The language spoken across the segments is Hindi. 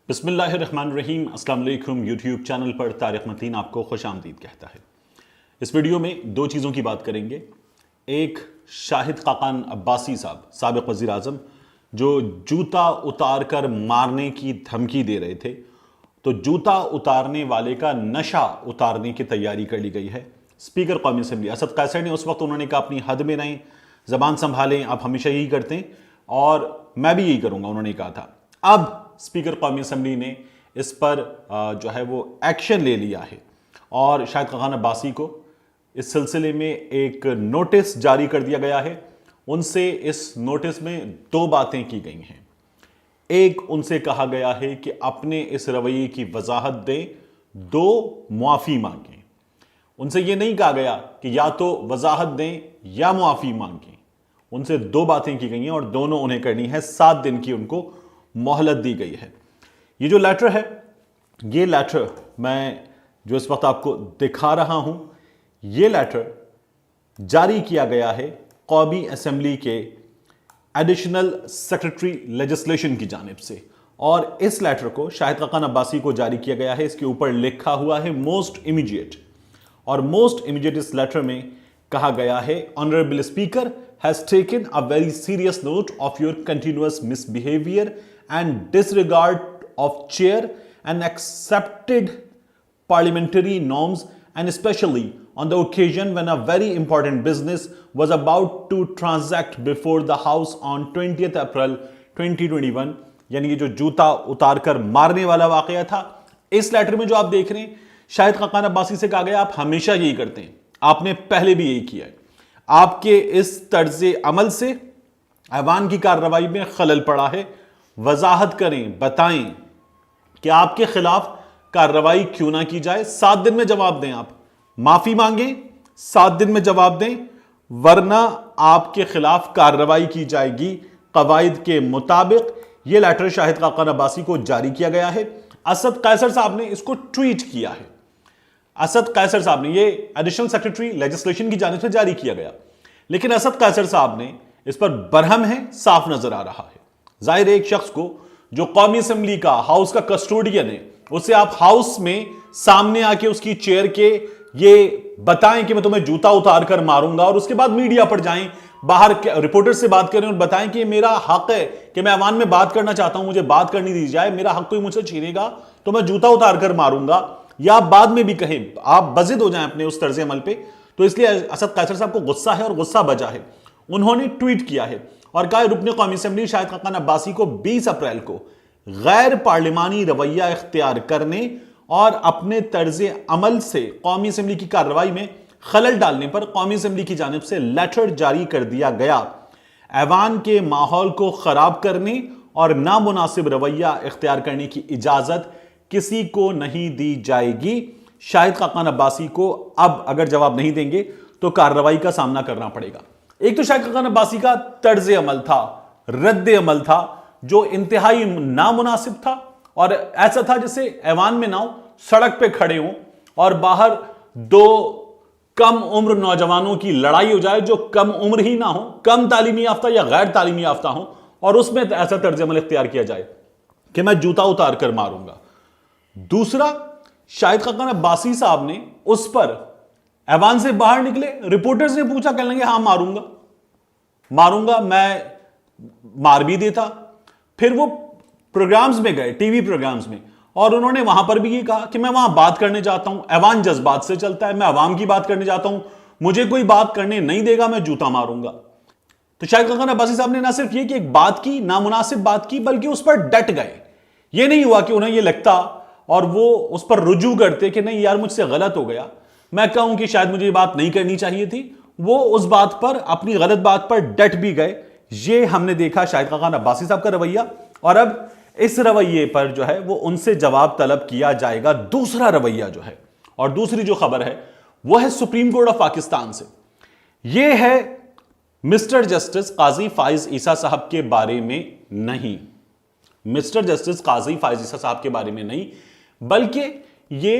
बिस्मिल्लाहिर्रहमानिर्रहीम। अस्सलाम वालेकुम। यूट्यूब चैनल पर तारिक मतीन आपको खुश आमदीद कहता है। इस वीडियो में दो चीज़ों की बात करेंगे। एक, शाहिद खाकान अब्बासी साहब, साबिक वज़ीर आज़म, जो जूता उतार कर मारने की धमकी दे रहे थे, तो जूता उतारने वाले का नशा उतारने की तैयारी कर ली गई है। स्पीकर कौमी असम्बली असद कैसर ने उस वक्त उन्होंने कहा अपनी हद में रहें, ज़बान संभालें, आप हमेशा यही करते हैं और मैं भी यही करूंगा, उन्होंने कहा था। अब स्पीकर कौमी असम्बली ने इस पर जो है वो एक्शन ले लिया है और शाहिद खाकान अब्बासी को इस सिलसिले में एक नोटिस जारी कर दिया गया है। उनसे इस नोटिस में दो बातें की गई हैं। एक, उनसे कहा गया है कि अपने इस रवैये की वजाहत दें, दो, मुआफ़ी मांगें। उनसे यह नहीं कहा गया कि या तो वजाहत दें या मुआफ़ी मांगें। उनसे दो बातें की गई हैं और दोनों उन्हें करनी है। 7 दिन की उनको मोहलत दी गई है। ये जो लेटर है, ये लेटर मैं जो इस वक्त आपको दिखा रहा हूं, ये लेटर जारी किया गया है कौमी असम्बली के एडिशनल सेक्रेटरी लेजिस्लेशन की जानिब से और इस लेटर को शाहिद खाकान अब्बासी को जारी किया गया है। इसके ऊपर लिखा हुआ है मोस्ट इमीडिएट, और मोस्ट इमीडिएट इस लेटर में कहा गया है, honourable speaker has taken a very serious note of your continuous misbehaviour and disregard of chair and accepted parliamentary norms, and especially on the occasion when a very important business was about to transact before the house on 20th April 2021। यानी ये जो जूता उतार कर मारने वाला वाकया था, इस लेटर में जो आप देख रहे हैं, शाहिद खाकान अब्बासी से कहा गया आप हमेशा यही करते हैं, आपने पहले भी यही किया है। आपके इस तर्ज अमल से ऐवान की कार्रवाई में खलल पड़ा है। वजाहत करें, बताएं कि आपके खिलाफ कार्रवाई क्यों ना की जाए। 7 दिन में जवाब दें, आप माफी मांगें, 7 दिन में जवाब दें, वरना आपके खिलाफ कार्रवाई की जाएगी कवायद के मुताबिक। यह लेटर शाहिद खाकान अब्बासी को जारी किया गया है। असद कैसर साहब ने इसको ट्वीट किया है। असद कैसर साहब ने, यह एडिशनल सेक्रेटरी लेजिस्लेशन की जानिब से जारी किया गया, लेकिन असद कैसर साहब ने इस पर बरहम है, साफ नजर आ रहा है। जाहिर है, एक शख्स को जो कौमी असम्बली का हाउस का कस्टोडियन है, उसे आप हाउस में सामने आके उसकी चेयर के ये बताएं कि मैं तुम्हें जूता उतार कर मारूंगा, और उसके बाद मीडिया पर जाएं, बाहर रिपोर्टर से बात करें और बताएं कि मेरा हक है कि मैं अवान में बात करना चाहता हूं, मुझे बात करनी दी जाए, मेरा हक कोई मुझसे छीनेगा तो मैं जूता उतार कर मारूंगा, या आप बाद में भी कहें, आप बजिद हो जाएं अपने उस तर्ज अमल पे। तो इसलिए असद कैसर साहब को गुस्सा है और गुस्सा बजा है। उन्होंने ट्वीट किया है और कहा, रुकने कौमी असम्बली शाहिद खाकान अब्बासी को 20 अप्रैल को गैर पार्लिमानी रवैया इख्तियार करने और अपने तर्ज अमल से कौमी असम्बली की कार्रवाई में खलल डालने पर कौमी असम्बली की जानिब से लेटर जारी कर दिया गया। ऐवान के माहौल को खराब करने और नामुनासिब रवैया इख्तियार करने की इजाजत किसी को नहीं दी जाएगी। शाहिद खाकान अब्बासी को अब अगर जवाब नहीं देंगे तो कार्रवाई का सामना करना पड़ेगा। एक तो शाहिद खाकान अब्बासी का तर्ज अमल था, रद्द अमल था, जो इंतहाई नामुनासिब था और ऐसा था जैसे ऐवान में ना हो, सड़क पे खड़े हों और बाहर दो कम उम्र नौजवानों की लड़ाई हो जाए, जो कम उम्र ही ना हो, कम तालीमी याफ्ता या गैर तालीमी याफ्ता हो, और उसमें ऐसा तर्ज अमल इख्तियार किया जाए कि मैं जूता उतार कर मारूंगा। दूसरा, शाहिद खाकान अब्बासी साहब ने उस पर ऐवान से बाहर निकले, रिपोर्टर्स ने पूछा, कहने लगे हाँ मारूंगा, मैं मार भी देता। फिर वो प्रोग्राम्स में गए, टीवी प्रोग्राम्स में, और उन्होंने वहां पर भी ये कहा कि मैं वहां बात करने जाता हूं, ऐवान जज्बात से चलता है, मैं अवाम की बात करने जाता हूं, मुझे कोई बात करने नहीं देगा, मैं जूता मारूंगा। तो शाहिद खाकान अब्बासी साहब ने ना सिर्फ ये कि एक बात की, नामुनासिब बात की, बल्कि उस पर डट गए। ये नहीं हुआ कि उन्हें ये लगता और वो उस पर रुजू करते कि नहीं यार मुझसे गलत हो गया, मैं कहूं कि शायद मुझे ये बात नहीं करनी चाहिए थी, वो उस बात पर, अपनी गलत बात पर डट भी गए। ये हमने देखा शाहिद खाकान अब्बासी साहब का रवैया, और अब इस रवैये पर जो है वो उनसे जवाब तलब किया जाएगा। दूसरा रवैया जो है, और दूसरी जो खबर है वो है सुप्रीम कोर्ट ऑफ पाकिस्तान से। ये है मिस्टर जस्टिस काजी फाइज ईसा साहब के बारे में नहीं, मिस्टर जस्टिस काजी फाइज ईसा साहब के बारे में नहीं, बल्कि ये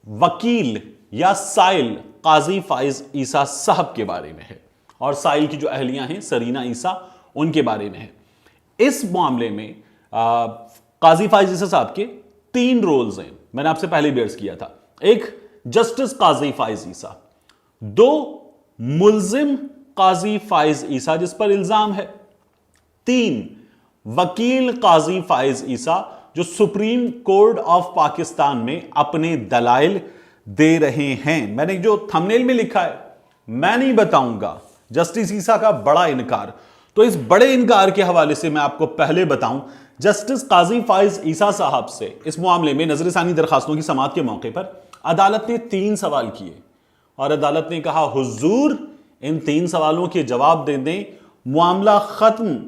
वकील या साइल काजी फाइज ईसा साहब के बारे में है, और साइल की जो अहलियां हैं सरीना ईसा, उनके बारे में है। इस मामले में काजी फाइज ईसा साहब के 3 रोल्स हैं, मैंने आपसे पहले भी अर्ज किया था। एक, जस्टिस काजी फाइज ईसा। 2, मुल्जिम काजी फाइज ईसा जिस पर इल्जाम है। 3, वकील काजी फाइज ईसा जो सुप्रीम कोर्ट ऑफ पाकिस्तान में अपने दलाइल दे रहे हैं। मैंने जो थंबनेल में लिखा है, मैं नहीं बताऊंगा, जस्टिस ईसा का बड़ा इनकार। तो इस बड़े इनकार के हवाले से मैं आपको पहले बताऊं, जस्टिस काजी फाइज ईसा साहब से इस मामले में नजरसानी दरखास्तों की समाअत के मौके पर अदालत ने 3 सवाल किए और अदालत ने कहा, हुजूर इन 3 सवालों के जवाब दे दें, मामला खत्म,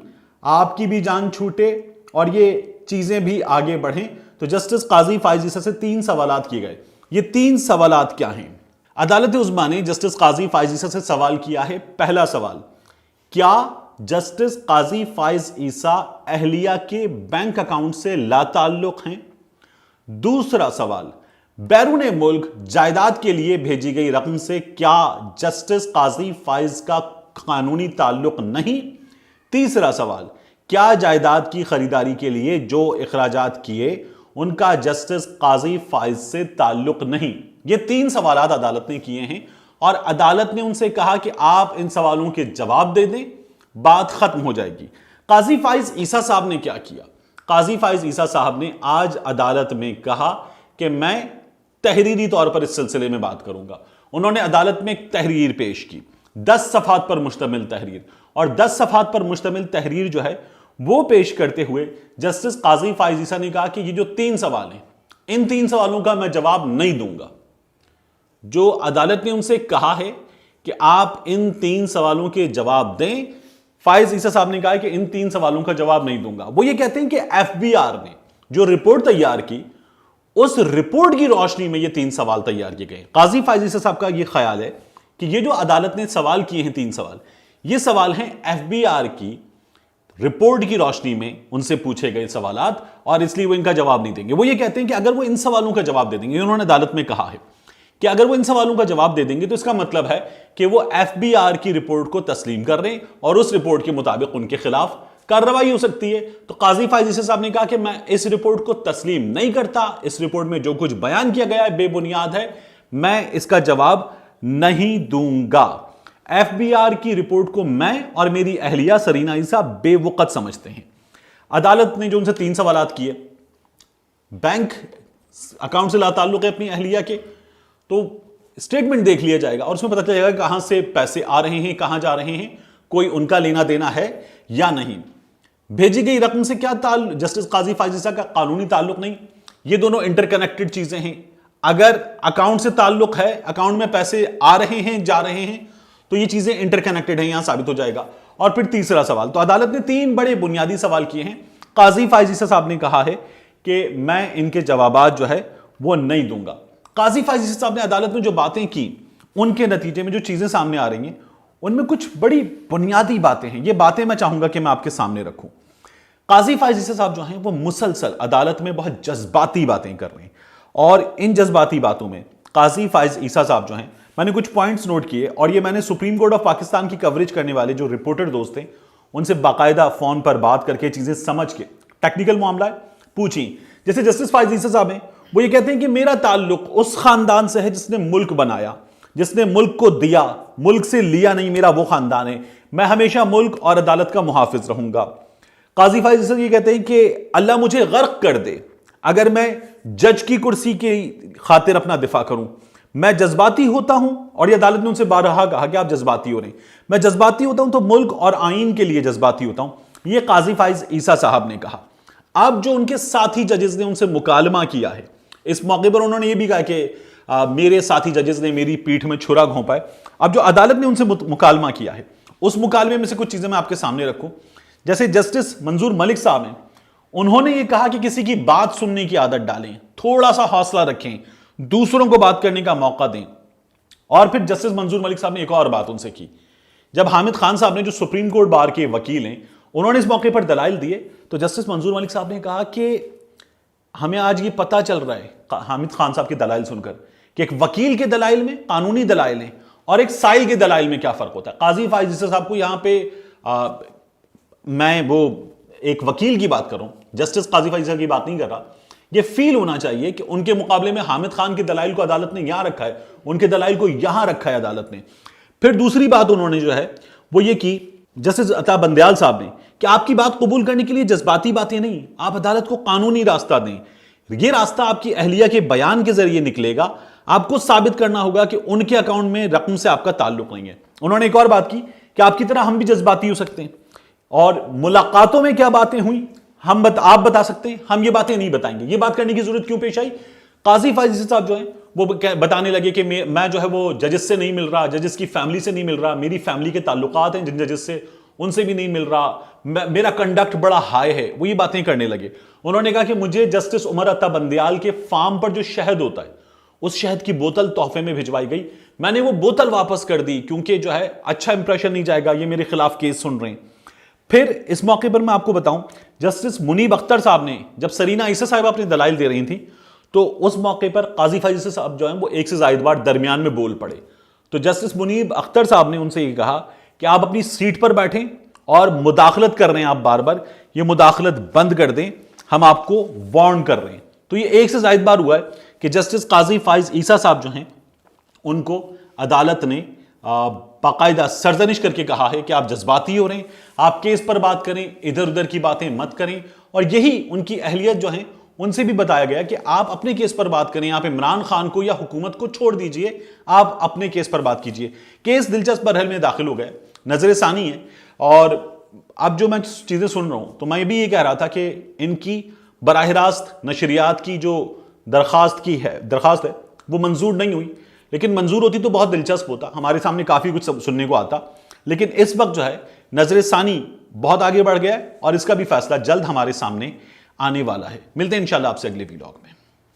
आपकी भी जान छूटे और ये चीजें भी आगे बढ़ें। तो जस्टिस काजी फाइज ईसा से 3 सवालात किए गए। ये 3 सवालात क्या हैं? अदालत उज़्मा ने जस्टिस काजी फाइज ईसा से सवाल किया है। पहला सवाल, क्या जस्टिस काजी फाइज ईसा अहलिया के बैंक अकाउंट से लाताल्लुक हैं? दूसरा सवाल, बैरून मुल्क जायदाद के लिए भेजी गई रकम से क्या जस्टिस काजी फाइज का कानूनी ताल्लुक नहीं? तीसरा सवाल, क्या जायदाद की खरीदारी के लिए जो इखराजात किए उनका जस्टिस काजी फाइज से ताल्लुक नहीं? ये 3 सवालात अदालत ने किए हैं और अदालत ने उनसे कहा कि आप इन सवालों के जवाब दे दें, बात खत्म हो जाएगी। काजी फाइज ईसा साहब ने क्या किया? काजी फाइज ईसा साहब ने आज अदालत में कहा कि मैं तहरीरी तौर पर इस सिलसिले में बात करूंगा। उन्होंने अदालत में एक तहरीर पेश की, 10 सफ़हात पर मुश्तमिल तहरीर, और 10 सफ़हात पर मुश्तमिल तहरीर जो है वो पेश करते हुए जस्टिस काजी फाइज ईसा ने कहा कि ये जो 3 सवाल हैं, इन 3 सवालों का मैं जवाब नहीं दूंगा। जो अदालत ने उनसे कहा है कि आप इन 3 सवालों के जवाब दें, फाइज ईसा साहब ने कहा कि इन 3 सवालों का जवाब नहीं दूंगा। वो ये कहते हैं कि एफबीआर ने जो रिपोर्ट तैयार की, उस रिपोर्ट की रोशनी में ये 3 सवाल तैयार किए गए। काजी फाइज ईसा साहब का ये ख्याल है कि ये जो अदालत ने सवाल किए हैं 3 सवाल, ये सवाल हैं एफबीआर की रिपोर्ट की रोशनी में उनसे पूछे गए सवालात, और इसलिए वो इनका जवाब नहीं देंगे। वो ये कहते हैं कि अगर वो इन सवालों का जवाब दे देंगे, उन्होंने अदालत में कहा है कि अगर वो इन सवालों का जवाब दे देंगे तो इसका मतलब है कि वो एफबीआर की रिपोर्ट को तस्लीम कर रहे हैं और उस रिपोर्ट के मुताबिक उनके खिलाफ कार्रवाई हो सकती है। तो काजी फाइज ईसा साहब ने कहा कि मैं इस रिपोर्ट को तस्लीम नहीं करता, इस रिपोर्ट में जो कुछ बयान किया गया है बेबुनियाद है, मैं इसका जवाब नहीं दूंगा। एफबीआर की रिपोर्ट को मैं और मेरी अहलिया सरीना ईसा बेवकत समझते हैं। अदालत ने जो उनसे 3 सवालात किए, बैंक अकाउंट से लाताल्लुक है अपनी अहलिया के, तो स्टेटमेंट देख लिया जाएगा और उसमें पता चलेगा कहां से पैसे आ रहे हैं, कहां जा रहे हैं, कोई उनका लेना देना है या नहीं। भेजी गई रकम से क्या जस्टिस काजी फाइज ईसा का कानूनी ताल्लुक नहीं। ये दोनों इंटरकनेक्टेड चीजें हैं। अगर अकाउंट से ताल्लुक है, अकाउंट में पैसे आ रहे हैं, जा रहे हैं, तो ये चीजें इंटरकनेक्टेड हैं, यहां साबित हो जाएगा। और फिर तीसरा सवाल, तो अदालत ने 3 बड़े बुनियादी सवाल किए हैं। काजी फाइज ईसा साहब ने कहा है कि मैं इनके जवाबात जो है वो नहीं दूंगा। काजी फाइज ईसा साहब ने अदालत में जो बातें की, उनके नतीजे में जो चीजें सामने आ रही हैं, उनमें कुछ बड़ी बुनियादी बातें हैं। ये बातें मैं चाहूंगा कि मैं आपके सामने रखूं। काजी फाइज ईसा साहब जो हैं वो मुसलसल अदालत में बहुत जज्बाती बातें कर रहे हैं, और इन जज्बाती बातों में काजी फाइज ईसा साहब जो हैं, मैंने कुछ पॉइंट्स नोट किए और ये मैंने सुप्रीम कोर्ट ऑफ पाकिस्तान की कवरेज करने वाले जो रिपोर्टर दोस्त थे उनसे बाकायदा फोन पर बात करके चीजें समझ के, टेक्निकल मामला है, पूछी। जैसे जस्टिस फाइज ईसा साहब हैं, वो ये कहते हैं कि मेरा ताल्लुक उस खानदान से है जिसने मुल्क बनाया, जिसने मुल्क को दिया, मुल्क से लिया नहीं, मेरा वो खानदान है, मैं हमेशा मुल्क और अदालत का मुहाफिज रहूंगा। काजी फाइज ईसा ये कहते हैं कि अल्लाह मुझे गर्क कर दे अगर मैं जज की कुर्सी की खातिर अपना दिफा करूं। मैं जज्बाती होता हूं, और ये अदालत ने उनसे बारहा कहा कि आप जज्बाती हो रहे हैं। मैं जज्बाती होता हूं तो मुल्क और आइन के लिए जज्बाती होता हूं, ये काजी फाइज ईसा साहब ने कहा। अब जो उनके साथी जजेस ने उनसे मुकालमा किया है, इस मौके पर उन्होंने ये भी कहा कि मेरे साथी जजेस ने मेरी पीठ में छुरा घोंपा है। अब जो अदालत ने उनसे मुकालमा किया है, उस मुकालमे में से कुछ चीजें मैं आपके सामने रखूं। जैसे जस्टिस मंजूर मलिक साहब हैं, उन्होंने ये कहा कि किसी की बात सुनने की आदत डालें, थोड़ा सा हौसला रखें, दूसरों को बात करने का मौका दें। और फिर जस्टिस मंजूर मलिक साहब ने एक और बात उनसे की, जब हामिद खान साहब ने, जो सुप्रीम कोर्ट बार के वकील हैं, उन्होंने इस मौके पर दलाइल दिए, तो जस्टिस मंजूर मलिक साहब ने कहा कि हमें आज ये पता चल रहा है हामिद खान साहब की दलाइल सुनकर कि एक वकील के दलाइल में, कानूनी दलाइल में, और एक साइल के दलाइल में क्या फर्क होता है। काजी फाइज ईसा साहब को यहां पे मैं वो एक वकील की बात कर रहा हूं, जस्टिस काजी फैज़ की बात नहीं कर रहा, ये फील होना चाहिए कि उनके मुकाबले में हामिद खान के दलाइल को अदालत ने यहां रखा है, उनके दलाइल को यहां रखा है अदालत ने। फिर दूसरी बात उन्होंने जो है वो ये की जस्टिस अता बंदयाल साहब ने कि आपकी बात कबूल करने के लिए जज्बाती बातें नहीं, आप अदालत को कानूनी रास्ता दें। यह रास्ता आपकी अहलिया के बयान के जरिए निकलेगा, आपको साबित करना होगा कि उनके अकाउंट में रकम से आपका ताल्लुक नहीं है। उन्होंने एक और बात की कि आपकी तरह हम भी जज्बाती हो सकते हैं और मुलाकातों में क्या बातें हुई आप बता सकते हैं, हम ये बातें नहीं बताएंगे। ये बात करने की जरूरत क्यों पेश आई? काजी फैज़ साहब जो है वो बताने लगे कि मैं जो है वो जजेस से नहीं मिल रहा, जजेस की फैमिली से नहीं मिल रहा, मेरी फैमिली के ताल्लुकात हैं जिन जजेस से, उनसे भी नहीं मिल रहा, मेरा कंडक्ट बड़ा हाई है। वो ये बातें करने लगे। उन्होंने कहा कि मुझे जस्टिस उमर अता बंदयाल के फार्म पर जो शहद होता है उस शहद की बोतल तोहफे में भिजवाई गई, मैंने वो बोतल वापस कर दी क्योंकि जो है अच्छा इंप्रेशन नहीं जाएगा, ये मेरे खिलाफ केस सुन रहे हैं। फिर इस मौके पर मैं आपको बताऊं, जस्टिस मुनीब अख्तर साहब ने जब सरीना ईसा साहब अपनी दलाइल दे रही थी तो उस मौके पर काजी फैज़ साहब जो है वो एक से ज्यादा बार दरमियान में बोल पड़े। तो जस्टिस मुनीब अख्तर साहब ने उनसे ये कहा कि आप अपनी सीट पर बैठें और मुदाखलत कर रहे हैं आप बार बार, ये मुदाखलत बंद कर दें, हम आपको वार्न कर रहे हैं। तो ये एक से ज्यादा बार हुआ है कि जस्टिस काजी फैज़ ईसा साहब जो हैं उनको अदालत ने बाकायदा सरजनिश करके कहा है कि आप जज्बाती हो रहे हैं, आप केस पर बात करें, इधर उधर की बातें मत करें। और यही उनकी अहलियत जो है उनसे भी बताया गया कि आप अपने केस पर बात करें, आप इमरान खान को या हुकूमत को छोड़ दीजिए, आप अपने केस पर बात कीजिए। केस दिलचस्प मरहल में दाखिल हो गया, नजर सानी है। और अब जो मैं चीजें सुन रहा हूं तो मैं भी ये कह रहा था कि इनकी बराह रास्त नशरियात की जो दरखास्त है वो मंजूर नहीं हुई, लेकिन मंजूर होती तो बहुत दिलचस्प होता, हमारे सामने काफी कुछ सुनने को आता। लेकिन इस वक्त जो है नजर सानी बहुत आगे बढ़ गया है और इसका भी फैसला जल्द हमारे सामने आने वाला है। मिलते हैं इंशाल्लाह आपसे अगले वीडियो में।